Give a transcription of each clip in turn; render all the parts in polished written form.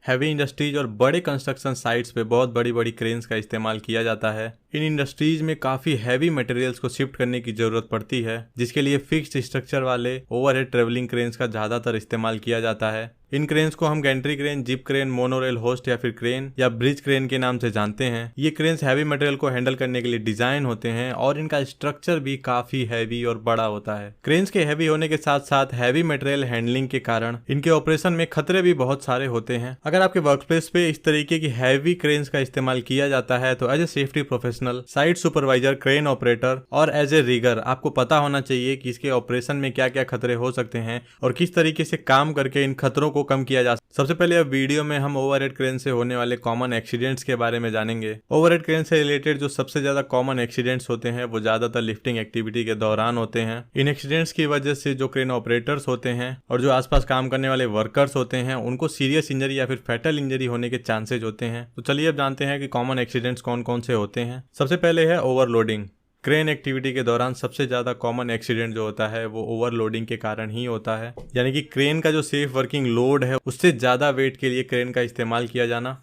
Heavy industries और बड़े construction sites पे बहुत बड़ी बड़ी क्रेन्स का इस्तेमाल किया जाता है। इन इंडस्ट्रीज में काफी हैवी मटेरियल्स को शिफ्ट करने की जरूरत पड़ती है, जिसके लिए फिक्स्ड स्ट्रक्चर वाले ओवरहेड ट्रेवलिंग क्रेन्स का ज्यादातर इस्तेमाल किया जाता है। इन क्रेन्स को हम gantry crane, zip crane, monorail host या फिर क्रेन या ब्रिज क्रेन के नाम से जानते हैं। ये क्रेन्स हैवी मटेरियल को हैंडल करने के लिए डिजाइन होते हैं और इनका स्ट्रक्चर भी काफी हैवी और बड़ा होता है। क्रेन्स के हैवी होने के साथ साथ हैवी मटेरियल हैंडलिंग के कारण इनके ऑपरेशन में खतरे भी बहुत सारे होते हैं। अगर आपके वर्कप्लेस पे इस तरीके की हैवी क्रेन्स का इस्तेमाल किया जाता है तो as a safety professional, site supervisor, crane operator और एज ए रिगर आपको पता होना चाहिए कि इसके ऑपरेशन में क्या क्या खतरे हो सकते हैं और किस तरीके से काम करके इन खतरों को कम किया जा सकता है। सबसे पहले अब वीडियो में हम ओवरहेड क्रेन से होने वाले कॉमन एक्सीडेंट्स के बारे में जानेंगे। ओवरहेड क्रेन से रिलेटेड जो सबसे ज्यादा कॉमन एक्सीडेंट्स होते हैं वो ज्यादातर लिफ्टिंग एक्टिविटी के दौरान होते हैं। इन एक्सीडेंट्स की वजह से जो क्रेन ऑपरेटर्स होते हैं और जो आसपास काम करने वाले वर्कर्स होते हैं उनको सीरियस इंजरी या फिर फैटल इंजरी होने के चांसेज होते हैं। तो चलिए अब जानते हैं कि कॉमन एक्सीडेंट्स कौन कौन से होते हैं। सबसे पहले है ओवरलोडिंग। क्रेन एक्टिविटी के दौरान सबसे ज्यादा कॉमन एक्सीडेंट जो होता है वो ओवरलोडिंग के कारण ही होता है, यानी कि क्रेन का जो सेफ वर्किंग लोड है उससे ज्यादा वेट के लिए क्रेन का इस्तेमाल किया जाना।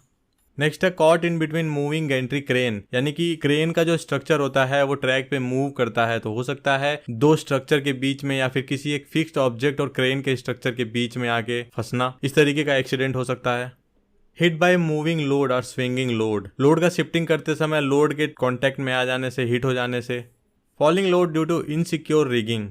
नेक्स्ट है caught in between moving gantry crane, यानी कि क्रेन का जो स्ट्रक्चर होता है वो ट्रैक पे मूव करता है, तो हो सकता है दो स्ट्रक्चर के बीच में या फिर किसी एक फिक्स्ड ऑब्जेक्ट और क्रेन के स्ट्रक्चर के बीच में आके फंसना, इस तरीके का एक्सीडेंट हो सकता है। हिट बाय मूविंग लोड और स्विंगिंग लोड, लोड का शिफ्टिंग करते समय लोड के कांटेक्ट में आ जाने से, हिट हो जाने से। Falling load due to insecure rigging.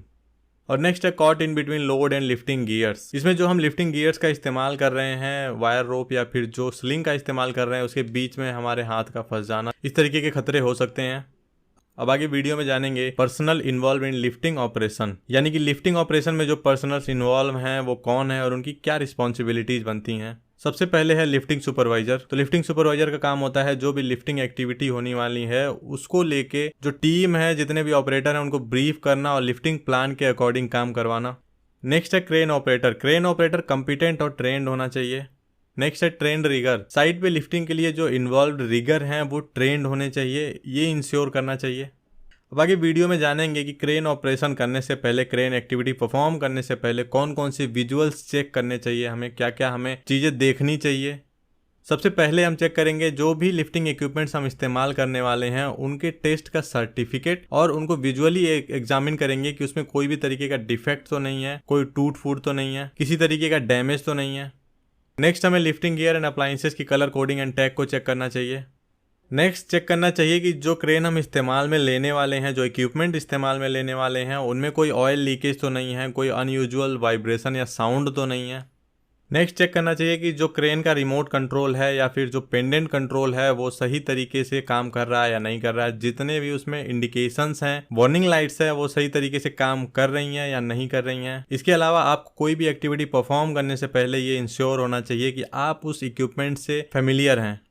और नेक्स्ट है caught in between load and lifting gears. इसमें जो हम लिफ्टिंग गियर्स का इस्तेमाल कर रहे हैं, वायर रोप या फिर जो स्लिंग का इस्तेमाल कर रहे हैं, उसके बीच में हमारे हाथ का फंस जाना, इस तरीके के खतरे हो सकते हैं। अब आगे वीडियो में जानेंगे personal involve in lifting operation, यानी कि लिफ्टिंग ऑपरेशन में जो पर्सनल्स इन्वॉल्व हैं वो कौन है और उनकी क्या रिस्पॉन्सिबिलिटीज बनती हैं। सबसे पहले है लिफ्टिंग सुपरवाइजर। तो लिफ्टिंग सुपरवाइजर का काम होता है जो भी लिफ्टिंग एक्टिविटी होने वाली है उसको लेके जो टीम है, जितने भी ऑपरेटर हैं, उनको ब्रीफ करना और लिफ्टिंग प्लान के अकॉर्डिंग काम करवाना। नेक्स्ट है crane operator. Crane operator competent और ट्रेंड होना चाहिए। नेक्स्ट है ट्रेंड रिगर। साइट पे लिफ्टिंग के लिए जो इन्वॉल्व रिगर हैं वो ट्रेंड होने चाहिए, ये इंश्योर करना चाहिए। अब आगे वीडियो में जानेंगे कि क्रेन ऑपरेशन करने से पहले, क्रेन एक्टिविटी परफॉर्म करने से पहले कौन कौन सी विजुअल्स चेक करने चाहिए, हमें क्या क्या हमें चीज़ें देखनी चाहिए। सबसे पहले हम चेक करेंगे जो भी लिफ्टिंग इक्विपमेंट्स हम इस्तेमाल करने वाले हैं उनके टेस्ट का सर्टिफिकेट, और उनको विजुअली एग्जामिन करेंगे कि उसमें कोई भी तरीके का डिफेक्ट तो नहीं है, कोई टूट फूट तो नहीं है, किसी तरीके का डैमेज तो नहीं है। नेक्स्ट हमें लिफ्टिंग गियर एंड अप्लायंसेस की कलर कोडिंग एंड टैग को चेक करना चाहिए। नेक्स्ट चेक करना चाहिए कि जो क्रेन हम इस्तेमाल में लेने वाले हैं, जो इक्विपमेंट इस्तेमाल में लेने वाले हैं, उनमें कोई ऑयल लीकेज तो नहीं है, कोई अनयूजुअल वाइब्रेशन या साउंड तो नहीं है। नेक्स्ट चेक करना चाहिए कि जो क्रेन का रिमोट कंट्रोल है या फिर जो पेंडेंट कंट्रोल है वो सही तरीके से काम कर रहा है या नहीं कर रहा है, जितने भी उसमें इंडिकेशंस हैं, वार्निंग लाइट्स है, वो सही तरीके से काम कर रही हैं या नहीं कर रही हैं। इसके अलावा आपको कोई भी एक्टिविटी परफॉर्म करने से पहले ये इंश्योर होना चाहिए कि आप उस इक्विपमेंट से फेमिलियर हैं।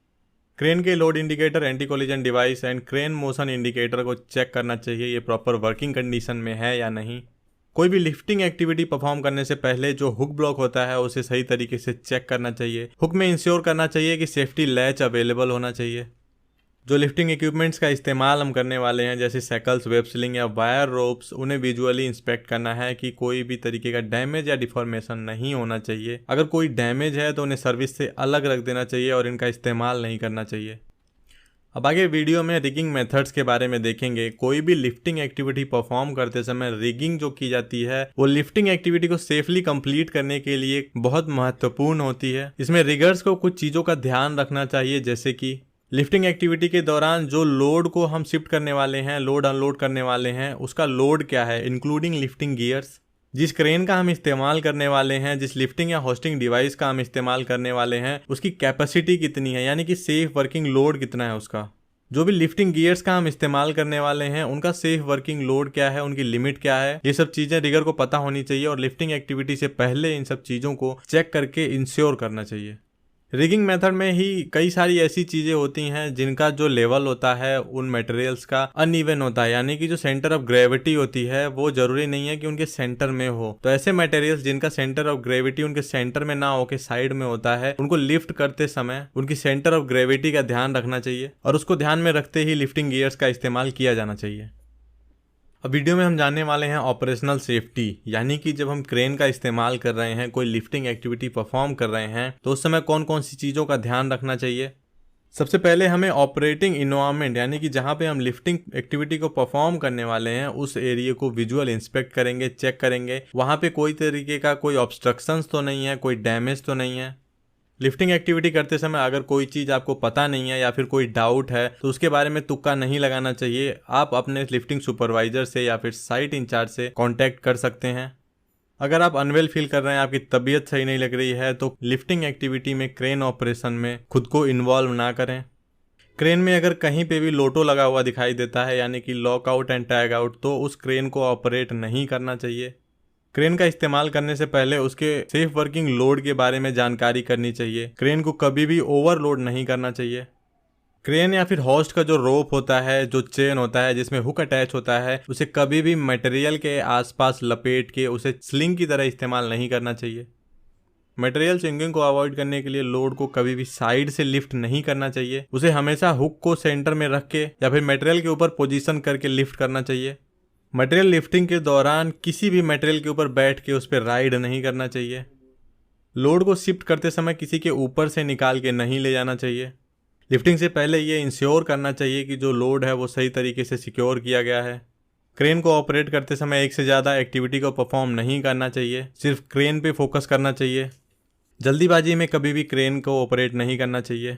क्रेन के load indicator, anti collision device and crane motion indicator को चेक करना चाहिए ये प्रॉपर वर्किंग कंडीशन में है या नहीं। कोई भी लिफ्टिंग एक्टिविटी परफॉर्म करने से पहले जो हुक ब्लॉक होता है उसे सही तरीके से चेक करना चाहिए। हुक में इंश्योर करना चाहिए कि सेफ्टी लैच अवेलेबल होना चाहिए। जो लिफ्टिंग इक्विपमेंट्स का इस्तेमाल हम करने वाले हैं जैसे साइकिल्स, वेब स्लिंग या वायर रोप्स, उन्हें विजुअली इंस्पेक्ट करना है कि कोई भी तरीके का डैमेज या डिफॉर्मेशन नहीं होना चाहिए। अगर कोई डैमेज है तो उन्हें सर्विस से अलग रख देना चाहिए और इनका इस्तेमाल नहीं करना चाहिए। अब आगे वीडियो में रिगिंग मेथड्स के बारे में देखेंगे। कोई भी लिफ्टिंग एक्टिविटी परफॉर्म करते समय रिगिंग जो की जाती है वो लिफ्टिंग एक्टिविटी को सेफली कंप्लीट करने के लिए बहुत महत्वपूर्ण होती है। इसमें रिगर्स को कुछ चीज़ों का ध्यान रखना चाहिए, जैसे कि लिफ्टिंग एक्टिविटी के दौरान जो लोड को हम शिफ्ट करने वाले हैं, लोड अनलोड करने वाले हैं, उसका लोड क्या है, इंक्लूडिंग लिफ्टिंग गियर्स। जिस क्रेन का हम इस्तेमाल करने वाले हैं, जिस लिफ्टिंग या होस्टिंग डिवाइस का हम इस्तेमाल करने वाले हैं, उसकी कैपेसिटी कितनी है, यानी कि सेफ वर्किंग लोड कितना है उसका। जो भी लिफ्टिंग गियर्स का हम इस्तेमाल करने वाले हैं उनका सेफ वर्किंग लोड क्या है, उनकी लिमिट क्या है, ये सब चीजें रिगर को पता होनी चाहिए और लिफ्टिंग एक्टिविटी से पहले इन सब चीजों को चेक करके इंश्योर करना चाहिए। रिगिंग मेथड में ही कई सारी ऐसी चीजें होती हैं जिनका जो लेवल होता है उन मटेरियल्स का अनइवन होता है, यानी कि जो सेंटर ऑफ ग्रेविटी होती है वो जरूरी नहीं है कि उनके सेंटर में हो। तो ऐसे मटेरियल्स जिनका सेंटर ऑफ ग्रेविटी उनके सेंटर में ना हो के साइड में होता है, उनको लिफ्ट करते समय उनकी सेंटर ऑफ ग्रेविटी का ध्यान रखना चाहिए और उसको ध्यान में रखते ही लिफ्टिंग गियर्स का इस्तेमाल किया जाना चाहिए। अब वीडियो में हम जानने वाले हैं ऑपरेशनल सेफ्टी, यानी कि जब हम क्रेन का इस्तेमाल कर रहे हैं, कोई लिफ्टिंग एक्टिविटी परफॉर्म कर रहे हैं, तो उस समय कौन कौन सी चीज़ों का ध्यान रखना चाहिए। सबसे पहले हमें ऑपरेटिंग इन्वायरमेंट, यानी कि जहाँ पे हम लिफ्टिंग एक्टिविटी को परफॉर्म करने वाले हैं उस एरिया को विजुअल इंस्पेक्ट करेंगे, चेक करेंगे वहाँ पे कोई तरीके का कोई ऑब्स्ट्रक्शंस तो नहीं है, कोई डैमेज तो नहीं है। लिफ्टिंग एक्टिविटी करते समय अगर कोई चीज़ आपको पता नहीं है या फिर कोई डाउट है तो उसके बारे में तुक्का नहीं लगाना चाहिए। आप अपने लिफ्टिंग सुपरवाइजर से या फिर साइट इंचार्ज से कांटेक्ट कर सकते हैं। अगर आप अनवेल फील कर रहे हैं, आपकी तबीयत सही नहीं लग रही है, तो लिफ्टिंग एक्टिविटी में, क्रेन ऑपरेशन में खुद को इन्वॉल्व ना करें। क्रेन में अगर कहीं पे भी लोटो लगा हुआ दिखाई देता है, यानी कि लॉकआउट एंड टैग आउट, तो उस क्रेन को ऑपरेट नहीं करना चाहिए। क्रेन का इस्तेमाल करने से पहले उसके सेफ वर्किंग लोड के बारे में जानकारी करनी चाहिए। क्रेन को कभी भी ओवरलोड नहीं करना चाहिए। क्रेन या फिर होस्ट का जो रोप होता है, जो चेन होता है जिसमें हुक अटैच होता है, उसे कभी भी मटेरियल के आसपास लपेट के उसे स्लिंग की तरह इस्तेमाल नहीं करना चाहिए। मटेरियल स्विंगिंग को अवॉइड करने के लिए लोड को कभी भी साइड से लिफ्ट नहीं करना चाहिए। उसे हमेशा हुक को सेंटर में रख के या फिर मटेरियल के ऊपर पोजीशन करके लिफ्ट करना चाहिए। मटेरियल लिफ्टिंग के दौरान किसी भी मटेरियल के ऊपर बैठ के उस पर राइड नहीं करना चाहिए। लोड को शिफ्ट करते समय किसी के ऊपर से निकाल के नहीं ले जाना चाहिए। लिफ्टिंग से पहले ये इंश्योर करना चाहिए कि जो लोड है वो सही तरीके से सिक्योर किया गया है। क्रेन को ऑपरेट करते समय एक से ज़्यादा एक्टिविटी को परफॉर्म नहीं करना चाहिए, सिर्फ क्रेन पे फोकस करना चाहिए। जल्दीबाजी में कभी भी क्रेन को ऑपरेट नहीं करना चाहिए।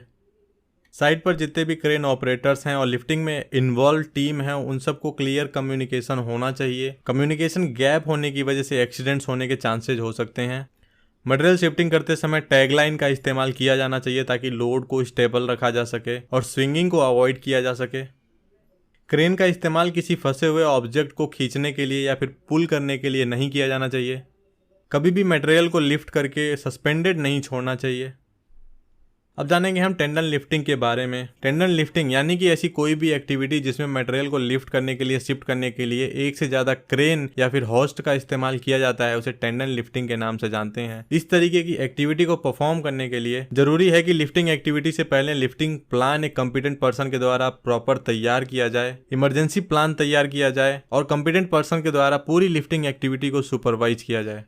साइट पर जितने भी क्रेन ऑपरेटर्स हैं और लिफ्टिंग में इन्वॉल्व टीम है, उन सबको क्लियर कम्युनिकेशन होना चाहिए। कम्युनिकेशन गैप होने की वजह से एक्सीडेंट्स होने के चांसेज हो सकते हैं। मटेरियल शिफ्टिंग करते समय टैगलाइन का इस्तेमाल किया जाना चाहिए ताकि लोड को स्टेबल रखा जा सके और स्विंगिंग को अवॉइड किया जा सके। क्रेन का इस्तेमाल किसी फंसे हुए ऑब्जेक्ट को खींचने के लिए या फिर पुल करने के लिए नहीं किया जाना चाहिए। कभी भी मटेरियल को लिफ्ट करके सस्पेंडेड नहीं छोड़ना चाहिए। अब जानेंगे हम टेंडन लिफ्टिंग के बारे में। टेंडन लिफ्टिंग यानी कि ऐसी कोई भी एक्टिविटी जिसमें मटेरियल को लिफ्ट करने के लिए, शिफ्ट करने के लिए एक से ज़्यादा क्रेन या फिर होस्ट का इस्तेमाल किया जाता है, उसे टेंडन लिफ्टिंग के नाम से जानते हैं। इस तरीके की एक्टिविटी को परफॉर्म करने के लिए जरूरी है कि लिफ्टिंग एक्टिविटी से पहले लिफ्टिंग प्लान एक कॉम्पिटेंट पर्सन के द्वारा प्रॉपर तैयार किया जाए, इमरजेंसी प्लान तैयार किया जाए और कॉम्पिटेंट पर्सन के द्वारा पूरी लिफ्टिंग एक्टिविटी को सुपरवाइज किया जाए।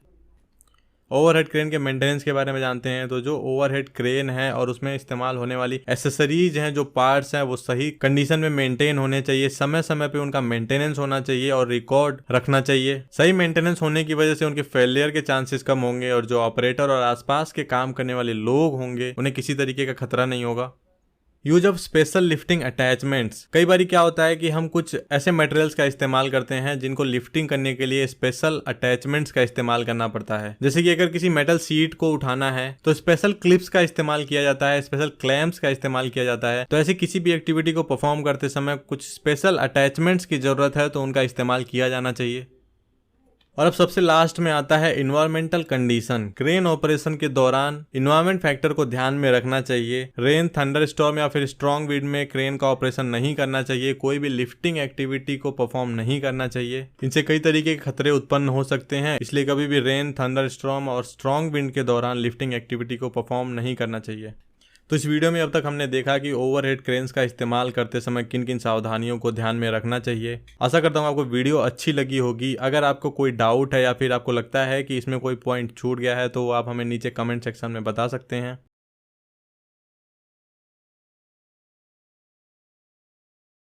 ओवरहेड क्रेन के मेंटेनेंस के बारे में जानते हैं। तो जो ओवरहेड क्रेन है और उसमें इस्तेमाल होने वाली एसेसरीज हैं, जो पार्ट्स हैं, वो सही कंडीशन में मेंटेन होने चाहिए। समय समय पे उनका मेंटेनेंस होना चाहिए और रिकॉर्ड रखना चाहिए। सही मेंटेनेंस होने की वजह से उनके फेलियर के चांसेस कम होंगे और जो ऑपरेटर और आसपास के काम करने वाले लोग होंगे उन्हें किसी तरीके का खतरा नहीं होगा। Use of special lifting attachments. कई बार क्या होता है कि हम कुछ ऐसे मटेरियल्स का इस्तेमाल करते हैं जिनको लिफ्टिंग करने के लिए स्पेशल अटैचमेंट्स का इस्तेमाल करना पड़ता है। जैसे कि अगर किसी मेटल सीट को उठाना है तो स्पेशल क्लिप्स का इस्तेमाल किया जाता है, स्पेशल क्लैम्प्स का इस्तेमाल किया जाता है। तो ऐसे किसी भी एक्टिविटी को परफॉर्म करते समय कुछ स्पेशल अटैचमेंट्स की जरूरत है तो उनका इस्तेमाल किया जाना चाहिए। और अब सबसे लास्ट में आता है इन्वायरमेंटल कंडीशन। क्रेन ऑपरेशन के दौरान इन्वायरमेंट फैक्टर को ध्यान में रखना चाहिए। रेन, थंडर स्टॉर्म या फिर स्ट्रॉन्ग विंड में क्रेन का ऑपरेशन नहीं करना चाहिए। कोई भी लिफ्टिंग एक्टिविटी को परफॉर्म नहीं करना चाहिए। इनसे कई तरीके के खतरे उत्पन्न हो सकते हैं, इसलिए कभी भी रेन, थंडर स्टॉर्म और स्ट्रॉन्ग विंड के दौरान लिफ्टिंग एक्टिविटी को परफॉर्म नहीं करना चाहिए। तो इस वीडियो में अब तक हमने देखा कि ओवरहेड क्रेन्स का इस्तेमाल करते समय किन किन सावधानियों को ध्यान में रखना चाहिए। आशा करता हूँ आपको वीडियो अच्छी लगी होगी। अगर आपको कोई डाउट है या फिर आपको लगता है कि इसमें कोई पॉइंट छूट गया है तो आप हमें नीचे कमेंट सेक्शन में बता सकते हैं।